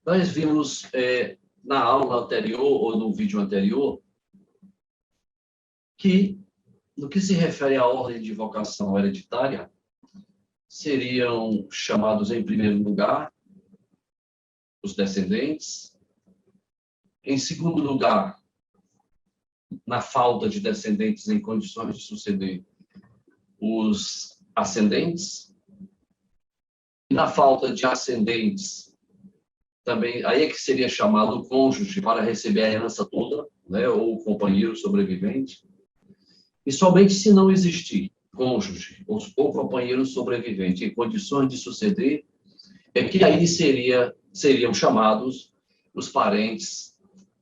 Nós vimos na aula anterior, ou no vídeo anterior, que, no que se refere à ordem de vocação hereditária, seriam chamados, em primeiro lugar, os descendentes. Em segundo lugar, na falta de descendentes em condições de suceder, os ascendentes. E na falta de ascendentes, também, aí é que seria chamado o cônjuge para receber a herança toda, né, ou o companheiro sobrevivente. E somente se não existir cônjuge ou companheiro sobrevivente em condições de suceder, é que aí seriam chamados os parentes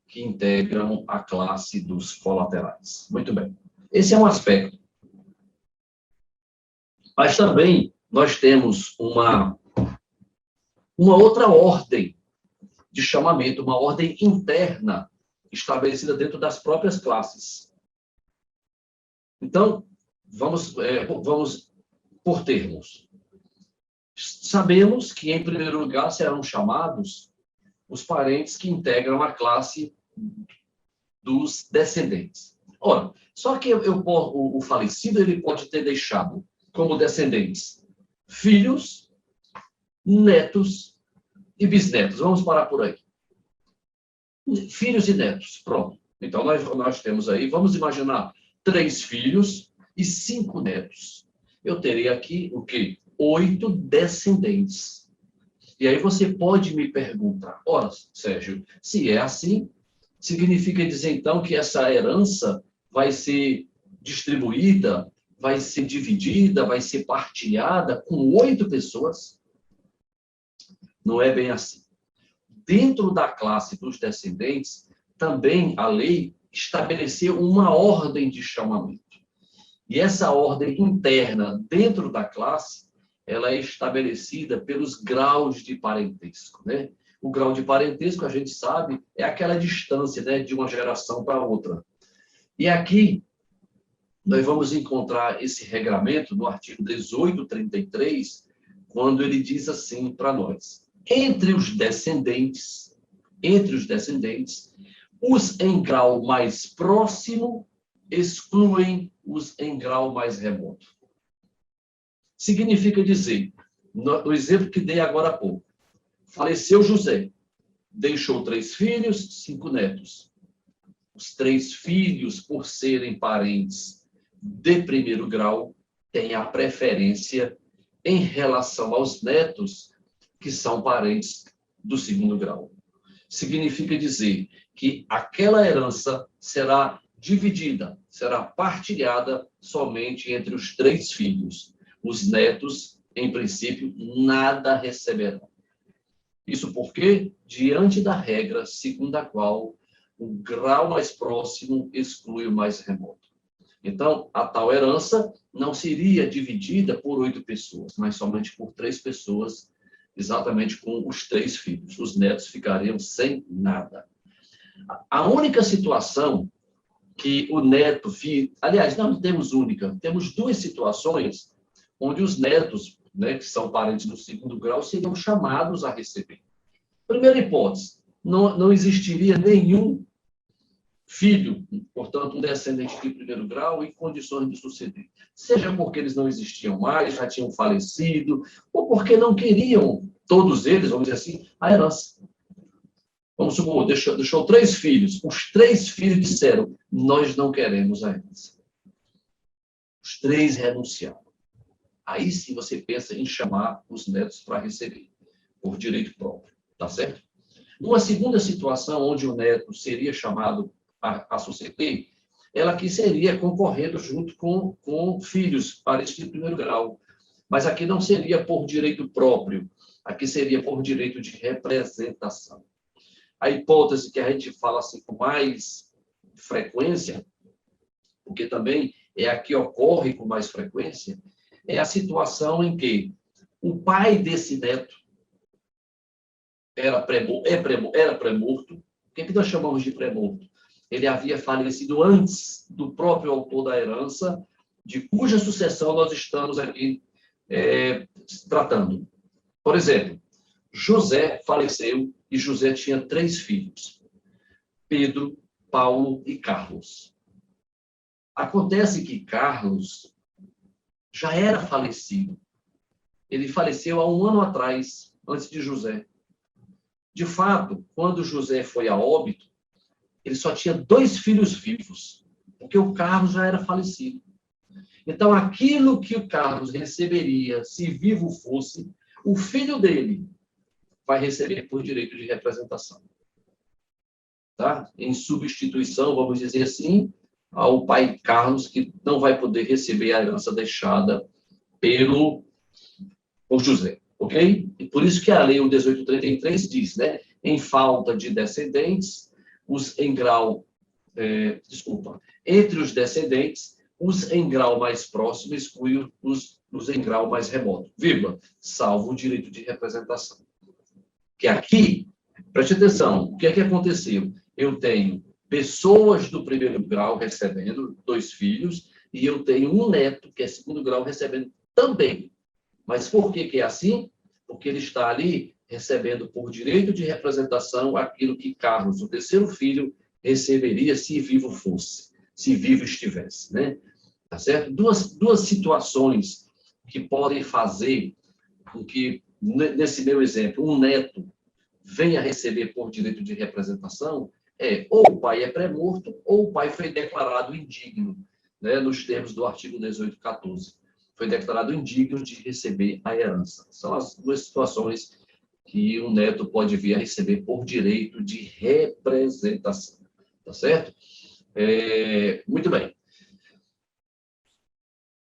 que integram a classe dos colaterais. Muito bem. Esse é um aspecto. Mas também nós temos uma outra ordem de chamamento, uma ordem interna estabelecida dentro das próprias classes. Então, vamos por termos. Sabemos que, em primeiro lugar, serão chamados os parentes que integram a classe dos descendentes. Ora, só que o falecido ele pode ter deixado como descendentes filhos, netos e bisnetos. Vamos parar por aí. Filhos e netos, pronto. Então, nós temos aí, vamos imaginar, 3 filhos e 5 netos. Eu teria aqui o quê? 8 descendentes. E aí você pode me perguntar, ora, Sérgio, se é assim, significa dizer, então, que essa herança vai ser distribuída, vai ser dividida, vai ser partilhada com 8 pessoas? Não é bem assim. Dentro da classe dos descendentes, também a lei estabeleceu uma ordem de chamamento. E essa ordem interna dentro da classe, ela é estabelecida pelos graus de parentesco, né? O grau de parentesco, a gente sabe, é aquela distância, né, de uma geração para outra. E aqui, nós vamos encontrar esse regramento no artigo 1833, quando ele diz assim para nós: entre os descendentes, os em grau mais próximo excluem os em grau mais remoto. Significa dizer, no exemplo que dei agora há pouco, faleceu José, deixou 3 filhos, 5 netos. Os 3 filhos, por serem parentes de primeiro grau, têm a preferência em relação aos netos, que são parentes do segundo grau. Significa dizer que aquela herança será dividida, será partilhada somente entre os 3 filhos. Os netos, em princípio, nada receberão. Isso porque, diante da regra segundo a qual o grau mais próximo exclui o mais remoto. Então, a tal herança não seria dividida por 8 pessoas, mas somente por 3 pessoas, exatamente com os 3 filhos. Os netos ficariam sem nada. A única situação que o neto... Aliás, não temos única, temos 2 situações onde os netos, né, que são parentes do segundo grau, seriam chamados a receber. Primeira hipótese, não existiria nenhum filho, portanto, um descendente de primeiro grau em condições de suceder. Seja porque eles não existiam mais, já tinham falecido, ou porque não queriam, todos eles, vamos dizer assim, a herança. Vamos supor, deixou 3 filhos. Os 3 filhos disseram, nós não queremos a herança. Os 3 renunciaram. Aí sim você pensa em chamar os netos para receber, por direito próprio, tá certo? Uma segunda situação onde o neto seria chamado a suceder, ela aqui seria concorrendo junto com filhos, parentes de primeiro grau. Mas aqui não seria por direito próprio, aqui seria por direito de representação. A hipótese que a gente fala assim com mais frequência, porque também é a que ocorre com mais frequência, é a situação em que o pai desse neto era pré-morto. O que nós chamamos de pré-morto? Ele havia falecido antes do próprio autor da herança, de cuja sucessão nós estamos aqui tratando. Por exemplo, José faleceu E José tinha 3 filhos: Pedro, Paulo e Carlos. Acontece que Carlos já era falecido. Ele faleceu há 1 ano atrás, antes de José. De fato, quando José foi a óbito, ele só tinha 2 filhos vivos, porque o Carlos já era falecido. Então, aquilo que o Carlos receberia, se vivo fosse, o filho dele vai receber por direito de representação. Tá? Em substituição, vamos dizer assim, ao pai Carlos, que não vai poder receber a herança deixada por José. Ok? E por isso que a lei 1833 diz, né? Em falta de descendentes, entre os descendentes, os em grau mais próximo excluem os em grau mais remoto, vírgula, salvo o direito de representação. Que aqui, preste atenção, o que é que aconteceu? Eu tenho pessoas do primeiro grau recebendo 2 filhos, e eu tenho um neto, que é segundo grau, recebendo também. Mas por que é assim? Porque ele está ali recebendo por direito de representação aquilo que Carlos, o terceiro filho, receberia se vivo fosse, se vivo estivesse, né? Tá certo? Duas situações que podem fazer com que, nesse meu exemplo, um neto venha receber por direito de representação, ou o pai é pré-morto, ou o pai foi declarado indigno, né, nos termos do artigo 1814. Foi declarado indigno de receber a herança. São as 2 situações que o neto pode vir a receber por direito de representação. Tá certo? Muito bem.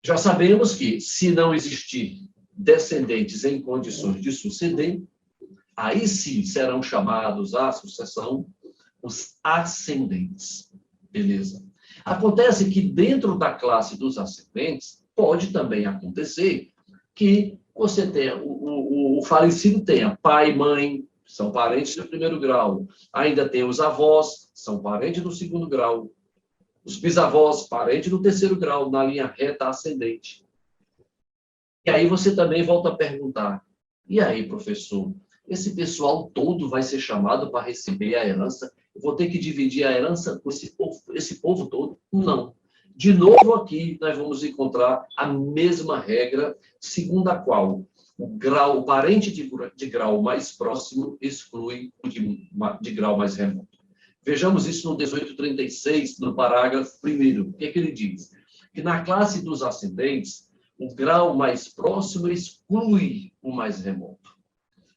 Já sabemos que, se não existir descendentes em condições de suceder, aí sim serão chamados à sucessão os ascendentes. Beleza? Acontece que dentro da classe dos ascendentes, pode também acontecer que você tenha, o falecido tenha pai e mãe, são parentes do primeiro grau, ainda tem os avós, são parentes do segundo grau, os bisavós, parentes do terceiro grau, na linha reta ascendente. E aí você também volta a perguntar, e aí, professor, esse pessoal todo vai ser chamado para receber a herança? Eu vou ter que dividir a herança com esse povo todo? Não. De novo aqui, nós vamos encontrar a mesma regra, segundo a qual o parente de grau mais próximo exclui o de grau mais remoto. Vejamos isso no 1836, no parágrafo 1º. O que é que ele diz? Que na classe dos ascendentes, o grau mais próximo exclui o mais remoto.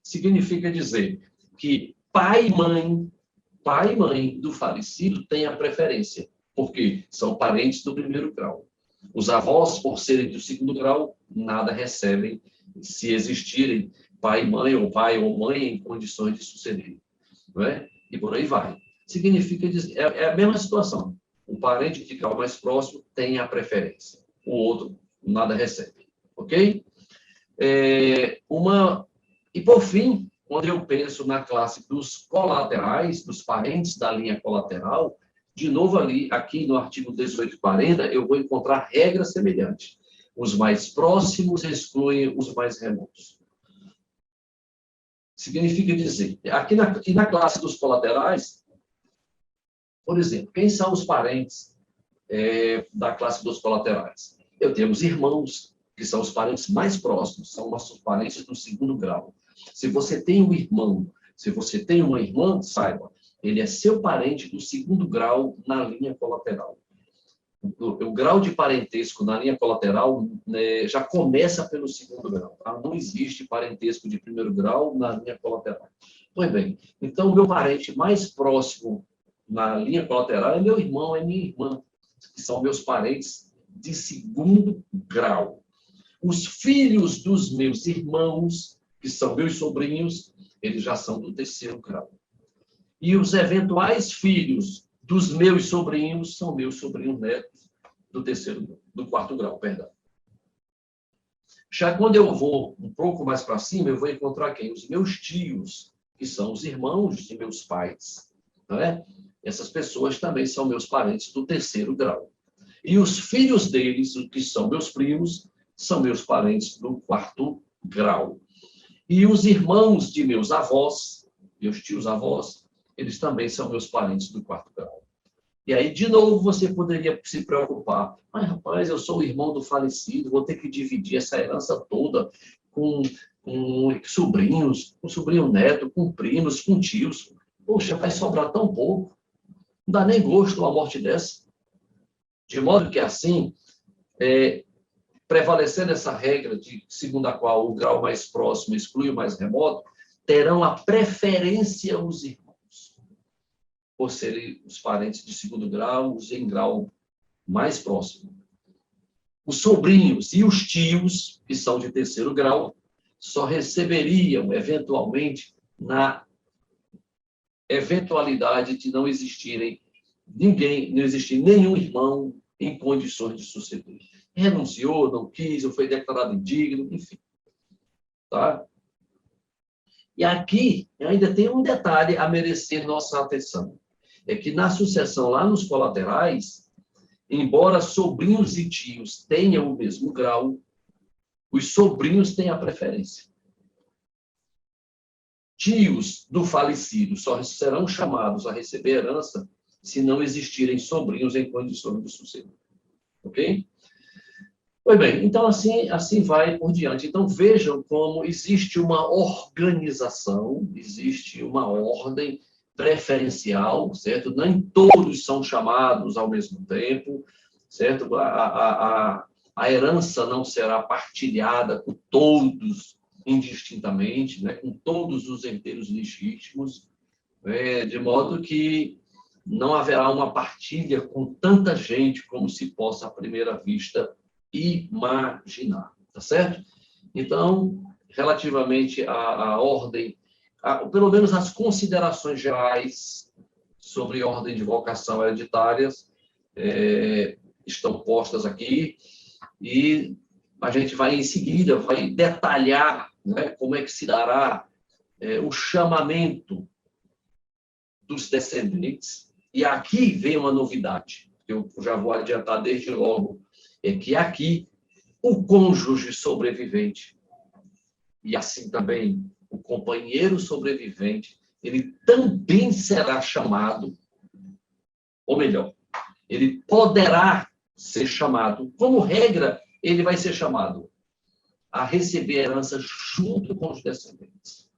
Significa dizer que pai e mãe do falecido têm a preferência, porque são parentes do primeiro grau. Os avós, por serem do segundo grau, nada recebem se existirem pai e mãe, ou pai ou mãe em condições de suceder. Não é? E por aí vai. Significa dizer, é a mesma situação. O parente de grau mais próximo tem a preferência. O outro nada recebe. Ok? E por fim, quando eu penso na classe dos colaterais, dos parentes da linha colateral, de novo aqui no artigo 1840, eu vou encontrar regra semelhante. Os mais próximos excluem os mais remotos. Significa dizer, aqui na classe dos colaterais, por exemplo, quem são os parentes da classe dos colaterais? Eu tenho os irmãos, que são os parentes mais próximos, são nossos parentes do segundo grau. Se você tem um irmão, se você tem uma irmã, saiba, ele é seu parente do segundo grau na linha colateral. O grau de parentesco na linha colateral, né, já começa pelo segundo grau. Tá? Não existe parentesco de primeiro grau na linha colateral. Pois bem, então o meu parente mais próximo na linha colateral é meu irmão, é minha irmã, que são meus parentes de segundo grau. Os filhos dos meus irmãos, que são meus sobrinhos, eles já são do terceiro grau. E os eventuais filhos dos meus sobrinhos são meus sobrinhos netos do quarto grau, perdão. Já quando eu vou um pouco mais para cima, eu vou encontrar quem? Os meus tios, que são os irmãos de meus pais. Não é? Essas pessoas também são meus parentes do terceiro grau. E os filhos deles, que são meus primos, são meus parentes do quarto grau. E os irmãos de meus avós, meus tios-avós, eles também são meus parentes do quarto grau. E aí, de novo, você poderia se preocupar. Mas, rapaz, eu sou o irmão do falecido, vou ter que dividir essa herança toda com sobrinhos, com sobrinho neto, com primos, com tios. Poxa, vai sobrar tão pouco. Não dá nem gosto uma morte dessa. De modo que, assim, prevalecendo essa regra segundo a qual o grau mais próximo exclui o mais remoto, terão a preferência os irmãos, por serem os parentes de segundo grau, os em grau mais próximo. Os sobrinhos e os tios, que são de terceiro grau, só receberiam, eventualmente, na eventualidade de não existir nenhum irmão em condições de suceder. Renunciou, não quis, ou foi declarado indigno, enfim. Tá? E aqui ainda tem um detalhe a merecer nossa atenção. É que na sucessão, lá nos colaterais, embora sobrinhos e tios tenham o mesmo grau, os sobrinhos têm a preferência. Tios do falecido só serão chamados a receber herança se não existirem sobrinhos em condições de suceder. Ok? Pois bem, então assim vai por diante. Então vejam como existe uma organização, existe uma ordem preferencial, certo? Nem todos são chamados ao mesmo tempo, certo? A herança não será partilhada com todos indistintamente, né? Com todos os herdeiros legítimos, de modo que não haverá uma partilha com tanta gente como se possa, à primeira vista, imaginar, tá certo? Então, relativamente à ordem, pelo menos as considerações gerais sobre ordem de vocação hereditárias estão postas aqui, e a gente vai, em seguida, vai detalhar, né, como é que se dará o chamamento dos descendentes. E aqui vem uma novidade, que eu já vou adiantar desde logo, é que aqui o cônjuge sobrevivente, e assim também o companheiro sobrevivente, ele também será chamado, ou melhor, ele poderá ser chamado, como regra, ele vai ser chamado a receber herança junto com os descendentes.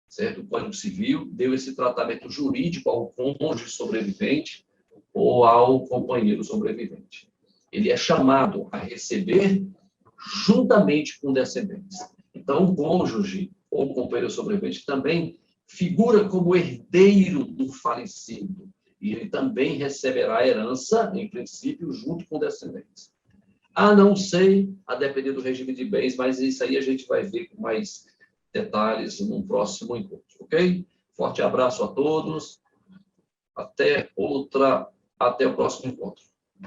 Certo? O Código Civil deu esse tratamento jurídico ao cônjuge sobrevivente ou ao companheiro sobrevivente. Ele é chamado a receber juntamente com descendentes. Então, o cônjuge ou o companheiro sobrevivente também figura como herdeiro do falecido. E ele também receberá a herança, em princípio, junto com descendentes. A não ser, a depender do regime de bens, mas isso aí a gente vai ver com mais detalhes num próximo encontro, ok? Forte abraço a todos. Até o próximo encontro.